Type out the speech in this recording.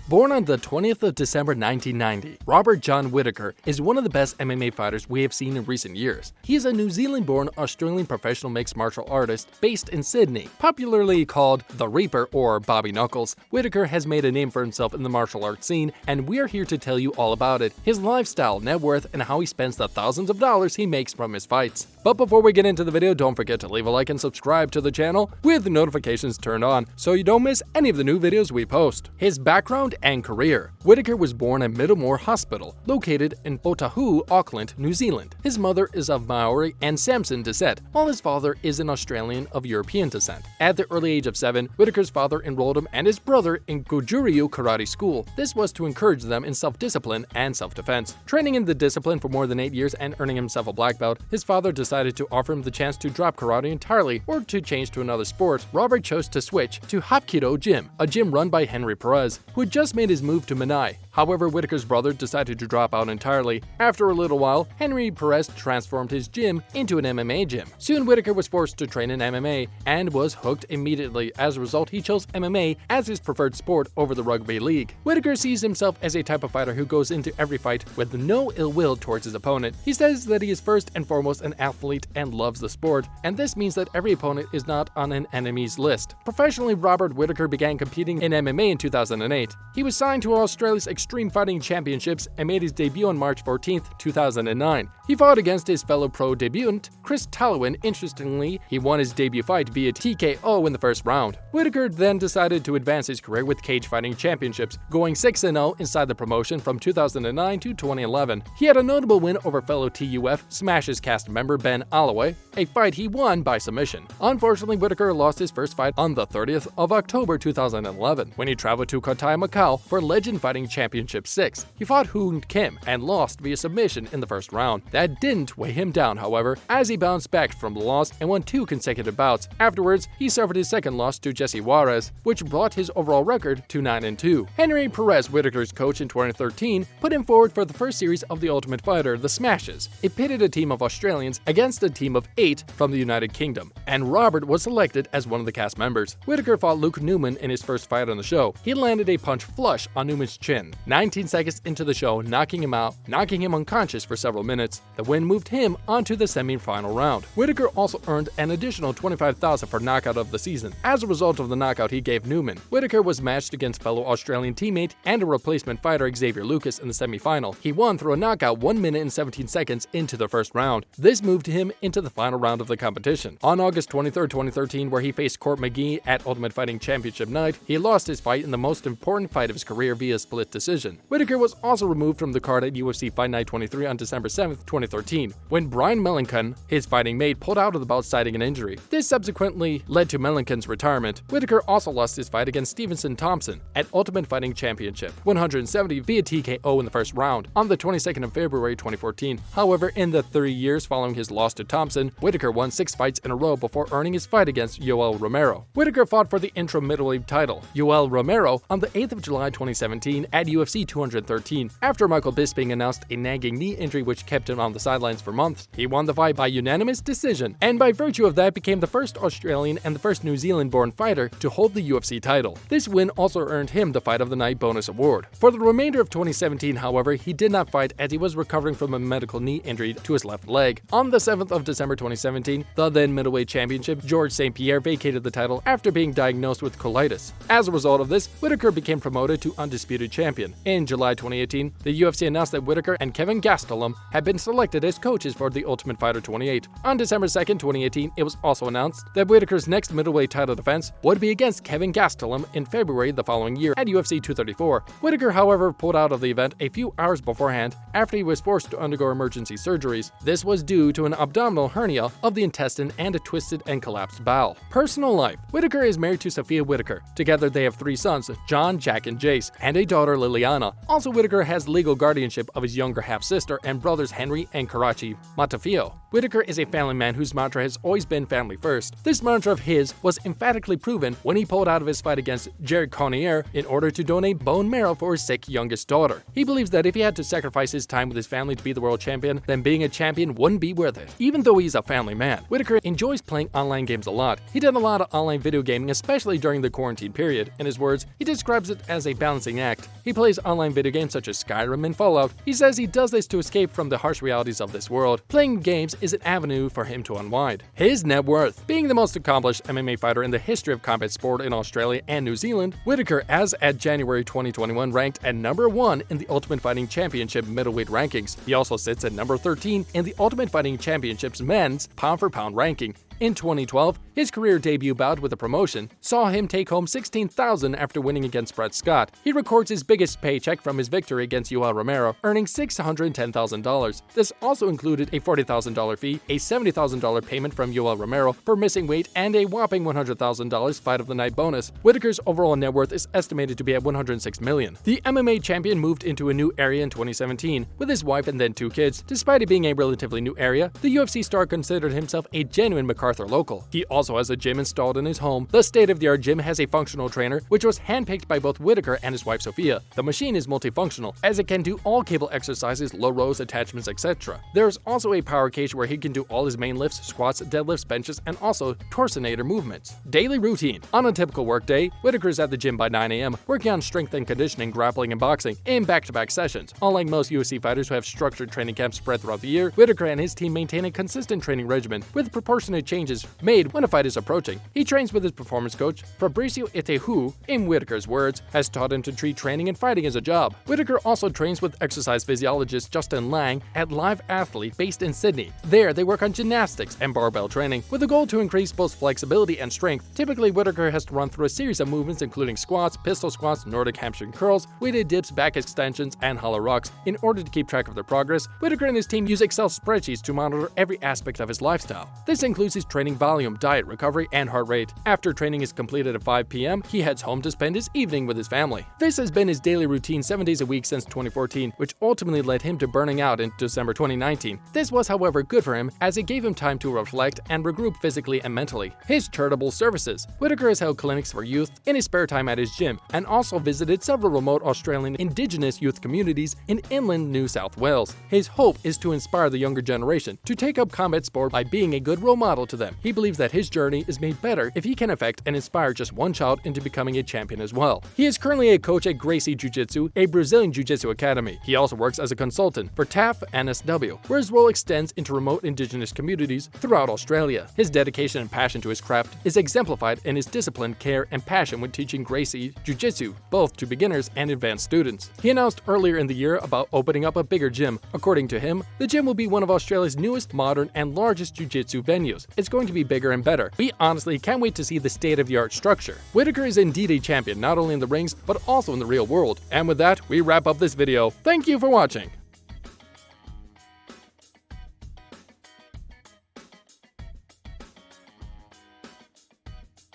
Born on the 20th of December 1990, Robert John Whittaker is one of the best MMA fighters we have seen in recent years. He is a New Zealand-born Australian professional mixed martial artist based in Sydney. Popularly called The Reaper or Bobby Knuckles, Whittaker has made a name for himself in the martial arts scene, and we're here to tell you all about it, his lifestyle, net worth, and how he spends the thousands of dollars he makes from his fights. But before we get into the video, don't forget to leave a like and subscribe to the channel with the notifications turned on so you don't miss any of the new videos we post. His background and career. Whittaker was born at Middlemore Hospital, located in Otahuhu, Auckland, New Zealand. His mother is of Maori and Samson descent, while his father is an Australian of European descent. At the early age of 7, Whittaker's father enrolled him and his brother in Goju-Ryu Karate School. This was to encourage them in self-discipline and self-defense. Training in the discipline for more than 8 years and earning himself a black belt, his father decided to offer him the chance to drop karate entirely or to change to another sport. Robert chose to switch to Hapkido Gym, a gym run by Henry Perez, who had just made his move to Manai. However, Whittaker's brother decided to drop out entirely. After a little while, Henry Perez transformed his gym into an MMA gym. Soon, Whittaker was forced to train in MMA and was hooked immediately. As a result, he chose MMA as his preferred sport over the rugby league. Whittaker sees himself as a type of fighter who goes into every fight with no ill will towards his opponent. He says that he is first and foremost an athlete and loves the sport, and this means that every opponent is not on an enemy's list. Professionally, Robert Whittaker began competing in MMA in 2008. He was signed to Australia's Extreme Fighting Championships and made his debut on March 14, 2009. He fought against his fellow pro debutant, Chris Talwin. Interestingly, he won his debut fight via TKO in the first round. Whittaker then decided to advance his career with Cage Fighting Championships, going 6-0 inside the promotion from 2009 to 2011. He had a notable win over fellow TUF Smashes cast member Ben Alloway, a fight he won by submission. Unfortunately, Whittaker lost his first fight on the 30th of October 2011 when he traveled to Kotai, Macau for Legend Fighting Championship 6. He fought Hoon Kim and lost via submission in the first round. That didn't weigh him down, however, as he bounced back from the loss and won 2 consecutive bouts. Afterwards, he suffered his second loss to Jesse Juarez, which brought his overall record to 9-2. Henry Perez, Whittaker's coach in 2013, put him forward for the first series of The Ultimate Fighter, The Smashes. It pitted a team of Australians against a team of 8 from the United Kingdom, and Robert was selected as one of the cast members. Whittaker fought Luke Newman in his first fight on the show. He landed a punch flush on Newman's chin, 19 seconds into the show, knocking him out, knocking him unconscious for several minutes. The win moved him onto the semi-final round. Whittaker also earned an additional $25,000 for knockout of the season. As a result of the knockout he gave Newman, Whittaker was matched against fellow Australian teammate and a replacement fighter Xavier Lucas in the semi-final. He won through a knockout 1 minute and 17 seconds into the first round. This moved him into the final round of the competition. On August 23, 2013, where he faced Court McGee at Ultimate Fighting Championship night, he lost his fight in the most important fight of his career via split decision. Whittaker was also removed from the card at UFC Fight Night 23 on December 7, 2013, when Brian Mellencamp, his fighting mate, pulled out of the bout citing an injury. This subsequently led to Mellencamp's retirement. Whittaker also lost his fight against Stevenson Thompson at Ultimate Fighting Championship 170 via TKO in the first round on the 22nd of February 2014. However, in the 3 years following his loss to Thompson, Whittaker won 6 fights in a row before earning his fight against Yoel Romero. Whittaker fought for the interim middleweight title, Yoel Romero, on the 8th of July 2017 at UFC 213. After Michael Bisping announced a nagging knee injury which kept him on the sidelines for months, he won the fight by unanimous decision, and by virtue of that became the first Australian and the first New Zealand-born fighter to hold the UFC title. This win also earned him the Fight of the Night bonus award. For the remainder of 2017, however, he did not fight as he was recovering from a medical knee injury to his left leg. On the 7th of December 2017, the then middleweight championship, George St. Pierre vacated the title after being diagnosed with colitis. As a result of this, Whittaker became promoted to undisputed champion. In July 2018, the UFC announced that Whittaker and Kevin Gastelum had been selected as coaches for The Ultimate Fighter 28. On December 2, 2018, it was also announced that Whittaker's next middleweight title defense would be against Kevin Gastelum in February the following year at UFC 234. Whittaker, however, pulled out of the event a few hours beforehand after he was forced to undergo emergency surgeries. This was due to an abdominal hernia of the intestine and a twisted and collapsed bowel. Personal life. Whittaker is married to Sophia Whittaker. Together they have 3 sons, John, Jack, and Jace, and a daughter, Liliana. Also, Whittaker has legal guardianship of his younger half-sister and brothers Henry and Karachi Matafio. Whittaker is a family man whose mantra has always been family first. This mantra of his was emphatically proven when he pulled out of his fight against Jared Connor in order to donate bone marrow for his sick youngest daughter. He believes that if he had to sacrifice his time with his family to be the world champion, then being a champion wouldn't be worth it. Even though he's a family man, Whittaker enjoys playing online games a lot. He did a lot of online video gaming, especially during the quarantine period. In his words, he describes it as a balancing act. He plays online video games such as Skyrim and Fallout. He says he does this to escape from the harsh realities of this world. Playing games is an avenue for him to unwind. His net worth. Being the most accomplished MMA fighter in the history of combat sport in Australia and New Zealand, Whittaker, as at January 2021, ranked at number 1 in the Ultimate Fighting Championship middleweight rankings. He also sits at number 13 in the Ultimate Fighting Championship's men's pound-for-pound ranking. In 2012, his career debut bout with the promotion saw him take home $16,000 after winning against Brett Scott. He records his biggest paycheck from his victory against Yoel Romero, earning $610,000. This also included a $40,000 fee, a $70,000 payment from Yoel Romero for missing weight, and a whopping $100,000 fight of the night bonus. Whittaker's overall net worth is estimated to be at $106 million. The MMA champion moved into a new area in 2017 with his wife and then 2 kids. Despite it being a relatively new area, the UFC star considered himself a genuine MacArthur local. He also has a gym installed in his home. The state-of-the-art gym has a functional trainer, which was handpicked by both Whittaker and his wife Sophia. The machine is multifunctional, as it can do all cable exercises, low rows, attachments, etc. There's also a power cage where he can do all his main lifts, squats, deadlifts, benches, and also torsionator movements. Daily routine. On a typical workday, Whittaker is at the gym by 9 a.m., working on strength and conditioning, grappling, and boxing in back-to-back sessions. Unlike most UFC fighters who have structured training camps spread throughout the year, Whittaker and his team maintain a consistent training regimen with proportionate changes made when a fight is approaching. He trains with his performance coach, Fabricio Ite, who, in Whittaker's words, has taught him to treat training and fighting as a job. Whittaker also trains with exercise physiologist Justin Lang at Live Athlete based in Sydney. There, they work on gymnastics and barbell training, with a goal to increase both flexibility and strength. Typically, Whittaker has to run through a series of movements including squats, pistol squats, Nordic hamstring curls, weighted dips, back extensions, and hollow rocks. In order to keep track of their progress, Whittaker and his team use Excel spreadsheets to monitor every aspect of his lifestyle. This includes his training volume, diet, recovery, and heart rate. After training is completed at 5 p.m., he heads home to spend his evening with his family. This has been his daily routine 7 days a week since 2014, which ultimately led him to burning out in December 2019. This was, however, good for him, as it gave him time to reflect and regroup physically and mentally. His charitable services. Whittaker has held clinics for youth in his spare time at his gym, and also visited several remote Australian Indigenous youth communities in inland New South Wales. His hope is to inspire the younger generation to take up combat sport by being a good role model to them. He believes that his journey is made better if he can affect and inspire just one child into becoming a champion as well. He is currently a coach at Gracie Jiu-Jitsu, a Brazilian Jiu-Jitsu academy. He also works as a consultant for TAF NSW, where his role extends into remote Indigenous communities throughout Australia. His dedication and passion to his craft is exemplified in his discipline, care, and passion when teaching Gracie Jiu-Jitsu, both to beginners and advanced students. He announced earlier in the year about opening up a bigger gym. According to him, the gym will be one of Australia's newest, modern, and largest Jiu-Jitsu venues. It's going to be bigger and better. We honestly can't wait to see the state-of-the-art structure. Whittaker is indeed a champion, not only in the rings, but also in the real world. And with that, we wrap up this video. Thank you for watching.